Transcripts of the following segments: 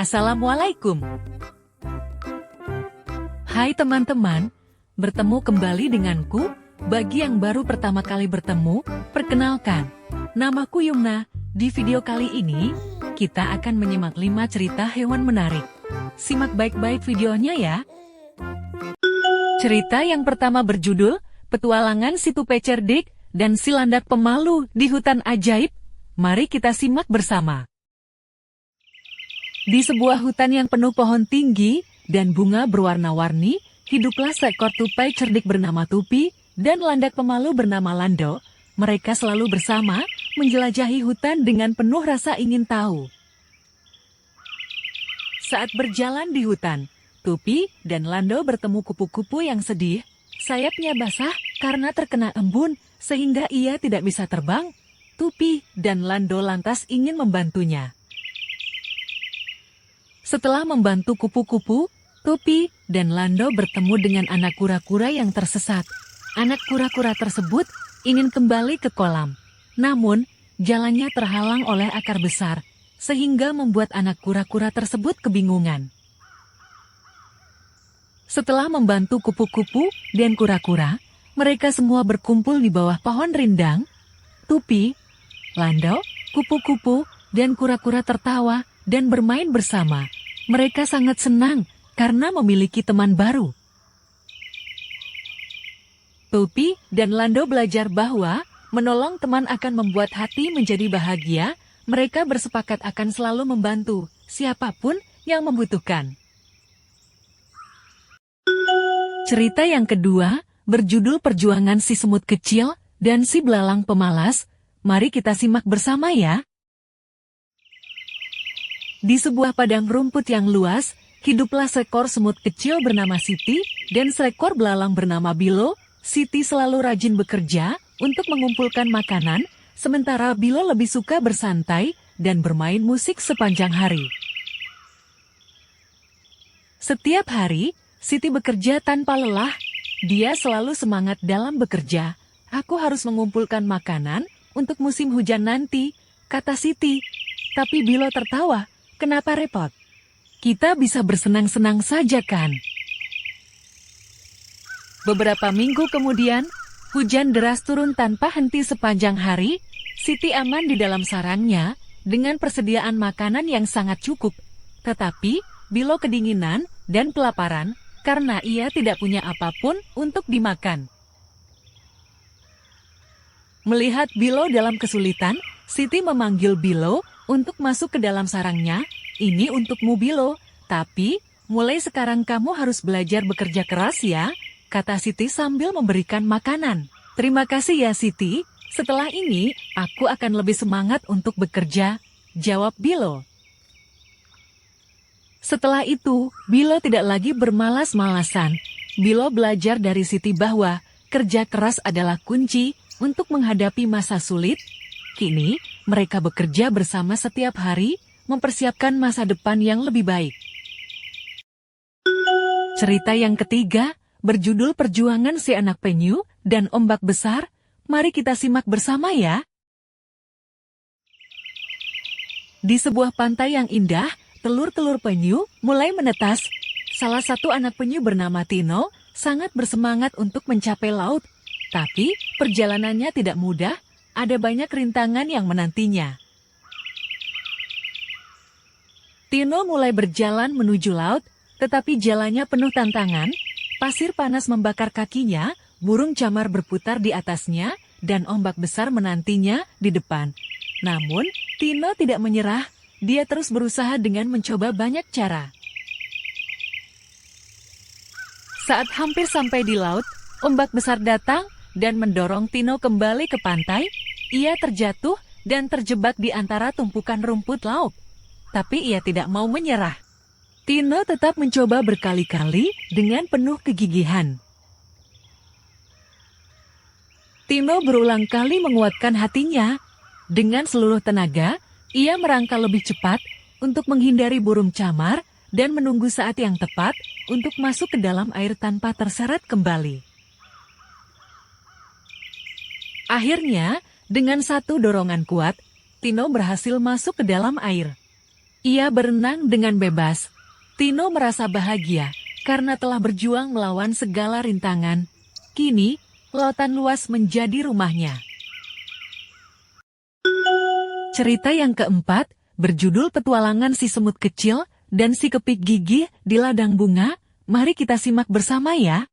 Assalamualaikum. Hai teman-teman, bertemu kembali denganku. Bagi yang baru pertama kali bertemu, perkenalkan, namaku Yumna. Di video kali ini, kita akan menyimak 5 cerita hewan menarik. Simak baik-baik videonya ya. Cerita yang pertama berjudul, Petualangan si Tupai Cerdik dan si Landak Pemalu di Hutan Ajaib. Mari kita simak bersama. Di sebuah hutan yang penuh pohon tinggi dan bunga berwarna-warni, hiduplah seekor tupai cerdik bernama Tupi dan landak pemalu bernama Lando. Mereka selalu bersama, menjelajahi hutan dengan penuh rasa ingin tahu. Saat berjalan di hutan, Tupi dan Lando bertemu kupu-kupu yang sedih. Sayapnya basah karena terkena embun, sehingga ia tidak bisa terbang. Tupi dan Lando lantas ingin membantunya. Setelah membantu kupu-kupu, Tupi dan Lando bertemu dengan anak kura-kura yang tersesat. Anak kura-kura tersebut ingin kembali ke kolam. Namun, jalannya terhalang oleh akar besar, sehingga membuat anak kura-kura tersebut kebingungan. Setelah membantu kupu-kupu dan kura-kura, mereka semua berkumpul di bawah pohon rindang. Tupi, Lando, kupu-kupu, dan kura-kura tertawa dan bermain bersama. Mereka sangat senang karena memiliki teman baru. Tupi dan Lando belajar bahwa menolong teman akan membuat hati menjadi bahagia. Mereka bersepakat akan selalu membantu siapapun yang membutuhkan. Cerita yang kedua berjudul Perjuangan si Semut Kecil dan si Belalang Pemalas. Mari kita simak bersama ya. Di sebuah padang rumput yang luas, hiduplah seekor semut kecil bernama Siti dan seekor belalang bernama Bilo. Siti selalu rajin bekerja untuk mengumpulkan makanan, sementara Bilo lebih suka bersantai dan bermain musik sepanjang hari. Setiap hari, Siti bekerja tanpa lelah. Dia selalu semangat dalam bekerja. Aku harus mengumpulkan makanan untuk musim hujan nanti, kata Siti. Tapi Bilo tertawa, kenapa repot? Kita bisa bersenang-senang saja kan? Beberapa minggu kemudian, hujan deras turun tanpa henti sepanjang hari. Siti aman di dalam sarangnya dengan persediaan makanan yang sangat cukup. Tetapi, Bilo kedinginan dan kelaparan karena ia tidak punya apapun untuk dimakan. Melihat Bilo dalam kesulitan, Siti memanggil Bilo untuk masuk ke dalam sarangnya. Ini untukmu Bilo, tapi mulai sekarang kamu harus belajar bekerja keras ya, kata Siti sambil memberikan makanan. Terima kasih ya Siti, setelah ini aku akan lebih semangat untuk bekerja, jawab Bilo. Setelah itu, Bilo tidak lagi bermalas-malasan. Bilo belajar dari Siti bahwa kerja keras adalah kunci untuk menghadapi masa sulit. Kini, mereka bekerja bersama setiap hari, mempersiapkan masa depan yang lebih baik. Cerita yang ketiga berjudul Perjuangan si Anak Penyu dan Ombak Besar. Mari kita simak bersama ya. Di sebuah pantai yang indah, telur-telur penyu mulai menetas. Salah satu anak penyu bernama Tino sangat bersemangat untuk mencapai laut. Tapi perjalanannya tidak mudah, ada banyak rintangan yang menantinya. Tino mulai berjalan menuju laut, tetapi jalannya penuh tantangan. Pasir panas membakar kakinya, burung camar berputar di atasnya, dan ombak besar menantinya di depan. Namun, Tino tidak menyerah, dia terus berusaha dengan mencoba banyak cara. Saat hampir sampai di laut, ombak besar datang dan mendorong Tino kembali ke pantai. Ia terjatuh dan terjebak di antara tumpukan rumput laut. Tapi ia tidak mau menyerah. Tino tetap mencoba berkali-kali dengan penuh kegigihan. Tino berulang kali menguatkan hatinya. Dengan seluruh tenaga, ia merangkak lebih cepat untuk menghindari burung camar dan menunggu saat yang tepat untuk masuk ke dalam air tanpa terseret kembali. Akhirnya, dengan satu dorongan kuat, Tino berhasil masuk ke dalam air. Ia berenang dengan bebas. Tino merasa bahagia karena telah berjuang melawan segala rintangan. Kini, lautan luas menjadi rumahnya. Cerita yang keempat, berjudul Petualangan si Semut Kecil dan si Kepik Gigih di Ladang Bunga. Mari kita simak bersama ya.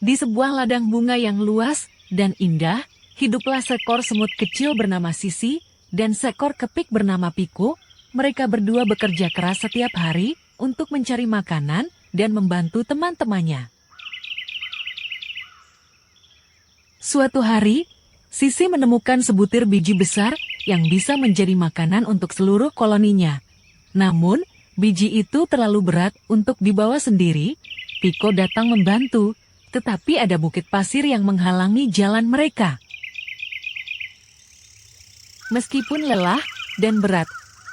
Di sebuah ladang bunga yang luas dan indah, hiduplah seekor semut kecil bernama Sisi dan seekor kepik bernama Piko. Mereka berdua bekerja keras setiap hari untuk mencari makanan dan membantu teman-temannya. Suatu hari, Sisi menemukan sebutir biji besar yang bisa menjadi makanan untuk seluruh koloninya. Namun, biji itu terlalu berat untuk dibawa sendiri. Piko datang membantu, tetapi ada bukit pasir yang menghalangi jalan mereka. Meskipun lelah dan berat,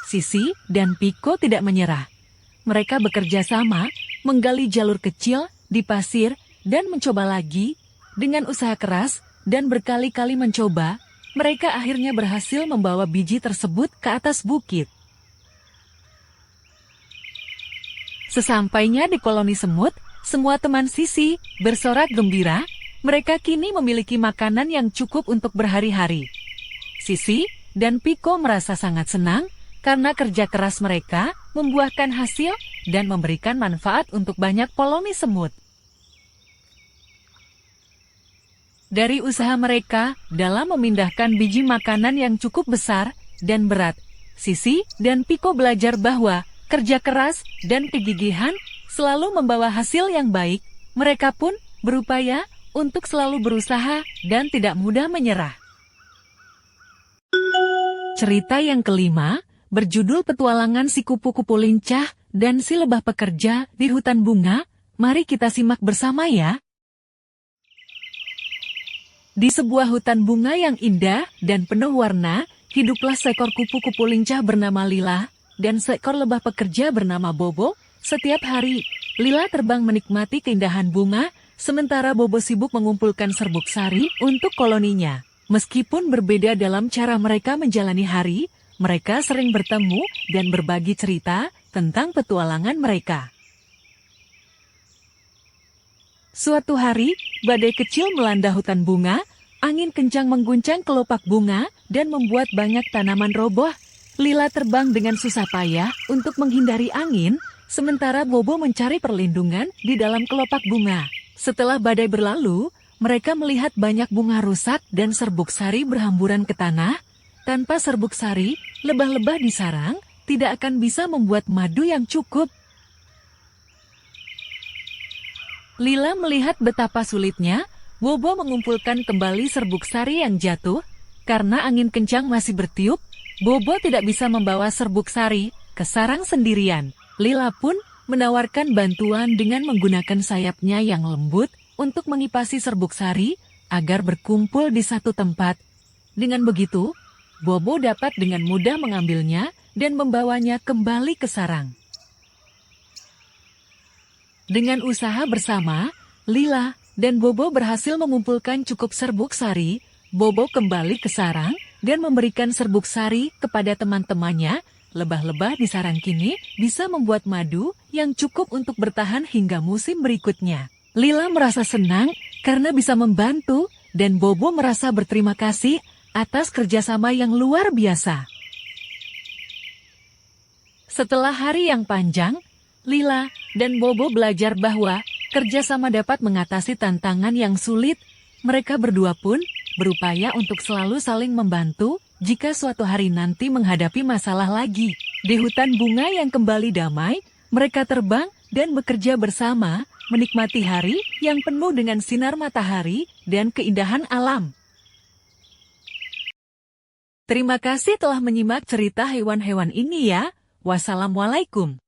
Sisi dan Piko tidak menyerah. Mereka bekerja sama, menggali jalur kecil di pasir, dan mencoba lagi. Dengan usaha keras dan berkali-kali mencoba, mereka akhirnya berhasil membawa biji tersebut ke atas bukit. Sesampainya di koloni semut, semua teman Sisi bersorak gembira. Mereka kini memiliki makanan yang cukup untuk berhari-hari. Sisi dan Piko merasa sangat senang karena kerja keras mereka membuahkan hasil dan memberikan manfaat untuk banyak koloni semut. Dari usaha mereka dalam memindahkan biji makanan yang cukup besar dan berat, Sisi dan Piko belajar bahwa kerja keras dan kegigihan selalu membawa hasil yang baik. Mereka pun berupaya untuk selalu berusaha dan tidak mudah menyerah. Cerita yang kelima, berjudul Petualangan si Kupu-kupu Lincah dan si Lebah Pekerja di Hutan Bunga. Mari kita simak bersama ya. Di sebuah hutan bunga yang indah dan penuh warna, hiduplah seekor kupu-kupu lincah bernama Lila dan seekor lebah pekerja bernama Bobo. Setiap hari, Lila terbang menikmati keindahan bunga, sementara Bobo sibuk mengumpulkan serbuk sari untuk koloninya. Meskipun berbeda dalam cara mereka menjalani hari, mereka sering bertemu dan berbagi cerita tentang petualangan mereka. Suatu hari, badai kecil melanda hutan bunga, angin kencang mengguncang kelopak bunga dan membuat banyak tanaman roboh. Lila terbang dengan susah payah untuk menghindari angin, sementara Bobo mencari perlindungan di dalam kelopak bunga. Setelah badai berlalu, mereka melihat banyak bunga rusak dan serbuk sari berhamburan ke tanah. Tanpa serbuk sari, lebah-lebah di sarang tidak akan bisa membuat madu yang cukup. Lila melihat betapa sulitnya Bobo mengumpulkan kembali serbuk sari yang jatuh. Karena angin kencang masih bertiup, Bobo tidak bisa membawa serbuk sari ke sarang sendirian. Lila pun menawarkan bantuan dengan menggunakan sayapnya yang lembut untuk mengipasi serbuk sari agar berkumpul di satu tempat. Dengan begitu, Bobo dapat dengan mudah mengambilnya dan membawanya kembali ke sarang. Dengan usaha bersama, Lila dan Bobo berhasil mengumpulkan cukup serbuk sari. Bobo kembali ke sarang dan memberikan serbuk sari kepada teman-temannya. Lebah-lebah di sarang kini bisa membuat madu yang cukup untuk bertahan hingga musim berikutnya. Lila merasa senang karena bisa membantu dan Bobo merasa berterima kasih atas kerjasama yang luar biasa. Setelah hari yang panjang, Lila dan Bobo belajar bahwa kerjasama dapat mengatasi tantangan yang sulit. Mereka berdua pun berupaya untuk selalu saling membantu jika suatu hari nanti menghadapi masalah lagi. Di hutan bunga yang kembali damai, mereka terbang dan bekerja bersama, menikmati hari yang penuh dengan sinar matahari dan keindahan alam. Terima kasih telah menyimak cerita hewan-hewan ini ya. Wassalamualaikum.